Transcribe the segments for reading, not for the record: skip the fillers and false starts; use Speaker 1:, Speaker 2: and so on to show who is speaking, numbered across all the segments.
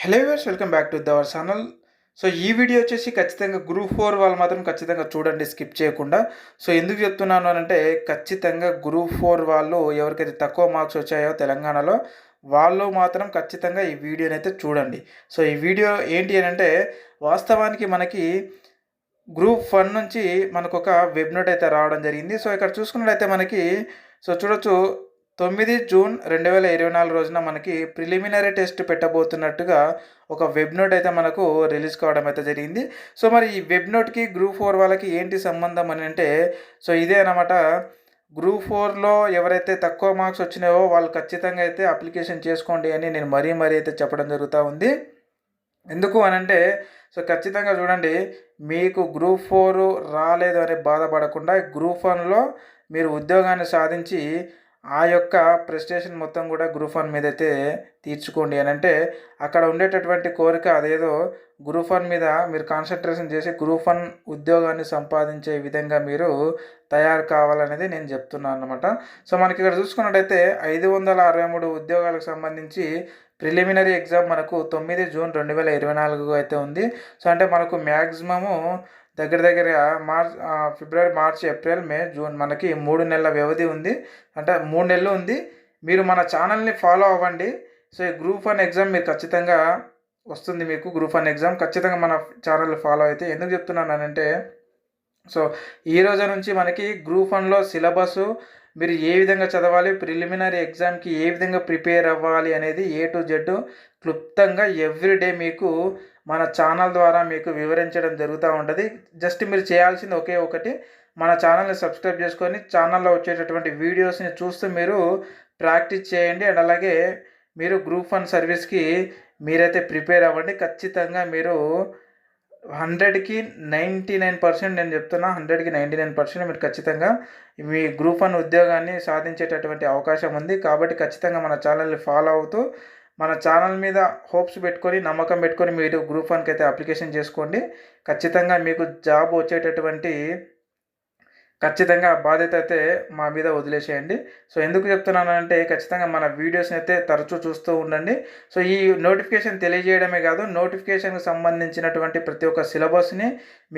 Speaker 1: Hello viewers, welcome back to our channel. So ఈ video వచ్చేసి ఖచ్చితంగా గ్రూప్ 4 వాళ్ళు మాత్రం ఖచ్చితంగా చూడండి, స్కిప్ చేయకుండా. సో ఎందుకు చెప్తున్నాను అని అంటే, ఖచ్చితంగా గ్రూప్ 4 వాళ్ళు ఎవరికైతే తక్కువ మార్క్స్ వచ్చాయో తెలంగాణలో, వాళ్ళు మాత్రం ఖచ్చితంగా ఈ వీడియోని అయితే చూడండి. సో ఈ వీడియో ఏంటి అని అంటే, వాస్తవానికి మనకి గ్రూప్ 1 నుంచి మనకు ఒక వెబ్ నోట్ అయితే రావడం జరిగింది. సో ఇక్కడ చూసుకున్నట్లయితే మనకి చూడొచ్చు, 9 జూన్ 2024 రోజున మనకి ప్రిలిమినరీ టెస్ట్ పెట్టబోతున్నట్టుగా ఒక వెబ్ నోట్ అయితే మనకు రిలీజ్ కావడం అయితే జరిగింది. సో మరి ఈ వెబ్ నోట్కి గ్రూప్ 4 వాళ్ళకి ఏంటి సంబంధం అని అంటే, సో ఇదే అనమాట. గ్రూప్ 4లో ఎవరైతే తక్కువ మార్క్స్ వచ్చినాయో వాళ్ళు ఖచ్చితంగా అయితే అప్లికేషన్ చేసుకోండి అని నేను మరీ అయితే చెప్పడం జరుగుతూ ఉంది. ఎందుకు అనంటే, సో ఖచ్చితంగా చూడండి, మీకు గ్రూప్ 4 రాలేదు అని బాధపడకుండా గ్రూప్ 1లో మీరు ఉద్యోగాన్ని సాధించి ఆ యొక్క ప్రెస్టేషన్ మొత్తం కూడా గ్రూప్ 1 మీద అయితే తీర్చుకోండి అని అంటే, అక్కడ ఉండేటటువంటి కోరిక అదేదో గ్రూప్ 1 మీద మీరు కాన్సన్ట్రేషన్ చేసి గ్రూప్ 1 ఉద్యోగాన్ని సంపాదించే విధంగా మీరు తయారు కావాలనేది నేను చెప్తున్నాను అన్నమాట. సో మనకి ఇక్కడ చూసుకున్నట్టయితే 563 ఉద్యోగాలకు సంబంధించి ప్రిలిమినరీ ఎగ్జామ్ మనకు 9 జూన్ 2024 అయితే ఉంది. సో అంటే మనకు మ్యాక్సిమము దగ్గర ఫిబ్రవరి, మార్చ్, ఏప్రిల్, మే, జూన్ మనకి 3 నెలల వ్యవధి ఉంది. అంటే 3 నెలలు ఉంది. మీరు మన ఛానల్ని ఫాలో అవ్వండి. సో ఈ గ్రూప్ 1 ఎగ్జామ్ మీరు ఖచ్చితంగా వస్తుంది. మీకు గ్రూప్ 1 ఎగ్జామ్ ఖచ్చితంగా మన ఛానల్ ఫాలో అయితే. ఎందుకు చెప్తున్నానంటే, సో ఈ రోజు నుంచి మనకి గ్రూప్ 1లో సిలబస్ మీరు ఏ విధంగా చదవాలి, ప్రిలిమినరీ ఎగ్జామ్కి ఏ విధంగా ప్రిపేర్ అవ్వాలి అనేది A to Z క్లుప్తంగా ఎవ్రీడే మీకు మన ఛానల్ ద్వారా మీకు వివరించడం జరుగుతూ ఉంటుంది. జస్ట్ మీరు చేయాల్సింది ఒకే ఒకటి, మన ఛానల్ని సబ్స్క్రైబ్ చేసుకొని ఛానల్లో వచ్చేటటువంటి వీడియోస్ని చూస్తూ మీరు ప్రాక్టీస్ చేయండి. అండ్ అలాగే మీరు గ్రూప్ 1 సర్వీస్కి మీరైతే ప్రిపేర్ అవ్వండి. ఖచ్చితంగా మీరు 100కి 99% నేను చెప్తున్నా, 100కి 99% మీరు ఖచ్చితంగా మీ గ్రూప్ 1 ఉద్యోగాన్ని సాధించేటటువంటి అవకాశం ఉంది. కాబట్టి ఖచ్చితంగా మన ఛానల్ని ఫాలో అవుతూ మన ఛానల్ మీద హోప్స్ పెట్టుకొని, నమ్మకం పెట్టుకొని మీరు గ్రూప్ 1కి అయితే అప్లికేషన్ చేసుకోండి. ఖచ్చితంగా మీకు జాబ్ వచ్చేటటువంటి ఖచ్చితంగా బాధ్యత అయితే మా మీద వదిలేసేయండి. సో ఎందుకు చెప్తున్నానంటే, ఖచ్చితంగా మన వీడియోస్ని అయితే తరచూ చూస్తూ ఉండండి. సో ఈ నోటిఫికేషన్ తెలియజేయడమే కాదు, నోటిఫికేషన్కి సంబంధించినటువంటి ప్రతి ఒక్క సిలబస్ని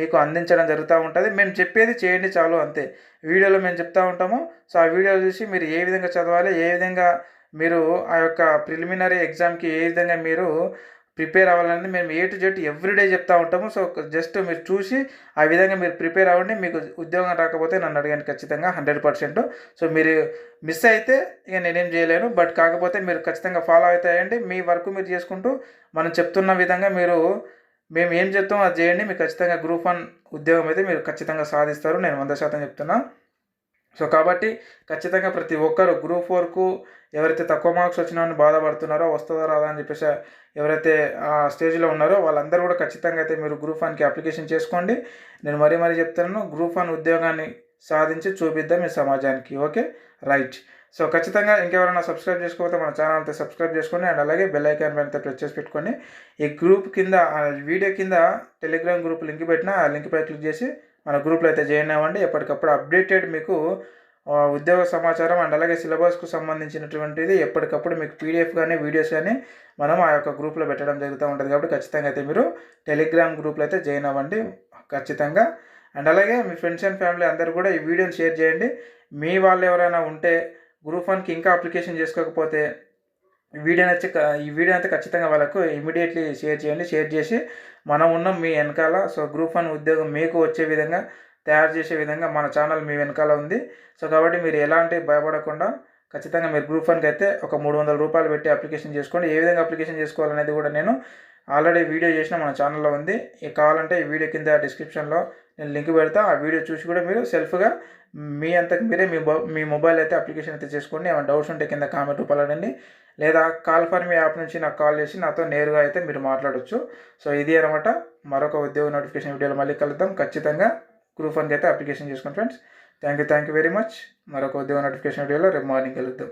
Speaker 1: మీకు అందించడం జరుగుతూ ఉంటుంది. మేము చెప్పేది చేయండి చాలు, అంతే. వీడియోలో మేము చెప్తూ ఉంటాము. సో ఆ వీడియోలు చూసి మీరు ఏ విధంగా చదవాలి, ఏ విధంగా మీరు ఆ యొక్క ప్రిలిమినరీ ఎగ్జామ్కి ఏ విధంగా మీరు ప్రిపేర్ అవ్వాలని మేము A to Z ఎవ్రీడే చెప్తూ ఉంటాము. సో జస్ట్ మీరు చూసి ఆ విధంగా మీరు ప్రిపేర్ అవ్వండి. మీకు ఉద్యోగం రాకపోతే నన్ను అడగండి, ఖచ్చితంగా 100%. సో మీరు మిస్ అయితే ఇక నేనేం చేయలేను. బట్ కాకపోతే మీరు ఖచ్చితంగా ఫాలో అవుతాయండి. మీ వర్క్ మీరు చేసుకుంటూ మనం చెప్తున్న విధంగా మీరు మేము ఏం చెప్తామో అది చేయండి. మీకు ఖచ్చితంగా గ్రూప్ 1 ఉద్యోగం అయితే మీరు ఖచ్చితంగా సాధిస్తారు, నేను 100% చెప్తున్నా. సో కాబట్టి ఖచ్చితంగా ప్రతి ఒక్కరు గ్రూప్ 4కు ఎవరైతే తక్కువ మార్క్స్ వచ్చినామని బాధపడుతున్నారో, వస్తుందో రాదా అని చెప్పేసి ఎవరైతే ఆ స్టేజ్లో ఉన్నారో వాళ్ళందరూ కూడా ఖచ్చితంగా అయితే మీరు గ్రూప్ 1కి అప్లికేషన్ చేసుకోండి. నేను మరీ చెప్తున్నాను, గ్రూప్ 1 ఉద్యోగాన్ని సాధించి చూపిద్దాం ఈ సమాజానికి. Okay, right. సో ఖచ్చితంగా ఇంకెవరైనా సబ్స్క్రైబ్ చేసుకోకపోతే మన ఛానల్ అయితే సబ్స్క్రైబ్ చేసుకోండి. అండ్ అలాగే బెల్ ఐకాన్ పైన ప్రెస్ చేసి పెట్టుకోండి. ఈ గ్రూప్ కింద, వీడియో కింద టెలిగ్రామ్ గ్రూప్ లింక్ పెట్టిన ఆ లింక్ పై క్లిక్ చేసి మన గ్రూప్లో అయితే జాయిన్ అవ్వండి. ఎప్పటికప్పుడు అప్డేటెడ్ మీకు ఉద్యోగ సమాచారం అండ్ అలాగే సిలబస్కు సంబంధించినటువంటిది ఎప్పటికప్పుడు మీకు PDF కానీ వీడియోస్ కానీ మనం ఆ యొక్క గ్రూప్లో పెట్టడం జరుగుతూ ఉంటుంది. కాబట్టి ఖచ్చితంగా అయితే మీరు టెలిగ్రామ్ గ్రూప్లో అయితే జాయిన్ అవ్వండి ఖచ్చితంగా. అండ్ అలాగే మీ ఫ్రెండ్స్ అండ్ ఫ్యామిలీ అందరూ కూడా ఈ వీడియోని షేర్ చేయండి. మీ వాళ్ళు ఎవరైనా ఉంటే గ్రూప్ 1కి ఇంకా అప్లికేషన్ చేసుకోకపోతే ఈ వీడియో అయితే ఖచ్చితంగా వాళ్ళకు ఇమీడియట్లీ షేర్ చేయండి. షేర్ చేసి మనం ఉన్నాం మీ వెనకాల. సో గ్రూప్ 1 ఉద్యోగం మీకు వచ్చే విధంగా తయారు చేసే విధంగా మన ఛానల్ మీ వెనకాల ఉంది. సో కాబట్టి మీరు ఎలాంటి భయపడకుండా ఖచ్చితంగా మీరు గ్రూప్ 1కి అయితే ఒక 300 రూపాయలు పెట్టి అప్లికేషన్ చేసుకోండి. ఏ విధంగా అప్లికేషన్ చేసుకోవాలనేది కూడా నేను ఆల్రెడీ వీడియో చేసిన మన ఛానల్లో ఉంది. కావాలంటే ఈ వీడియో కింద డిస్క్రిప్షన్లో నేను లింక్ పెడతా. ఆ వీడియో చూసి కూడా మీరు సెల్ఫ్గా మీ అంతకు మీరే మీ మొబైల్ అయితే అప్లికేషన్ అయితే చేసుకోండి. ఏమైనా డౌట్స్ ఉంటే కింద కామెంట్ రూపాయలు అడండి, లేదా కాల్ ఫర్ మీ యాప్ నుంచి నాకు కాల్ చేసి నాతో నేరుగా అయితే మీరు మాట్లాడవచ్చు. సో ఇది అనమాట. మరొక ఉద్యోగ నోటిఫికేషన్ వీడియోలో మళ్ళీ కలుద్దాం. ఖచ్చితంగా గ్రూప్ 1కి అయితే అప్లికేషన్ చేసుకోండి friends. Thank you very much. మరొక ఉద్యోగ నోటిఫికేషన్ వీడియోలో రేపు మార్నింగ్ కలుద్దాం.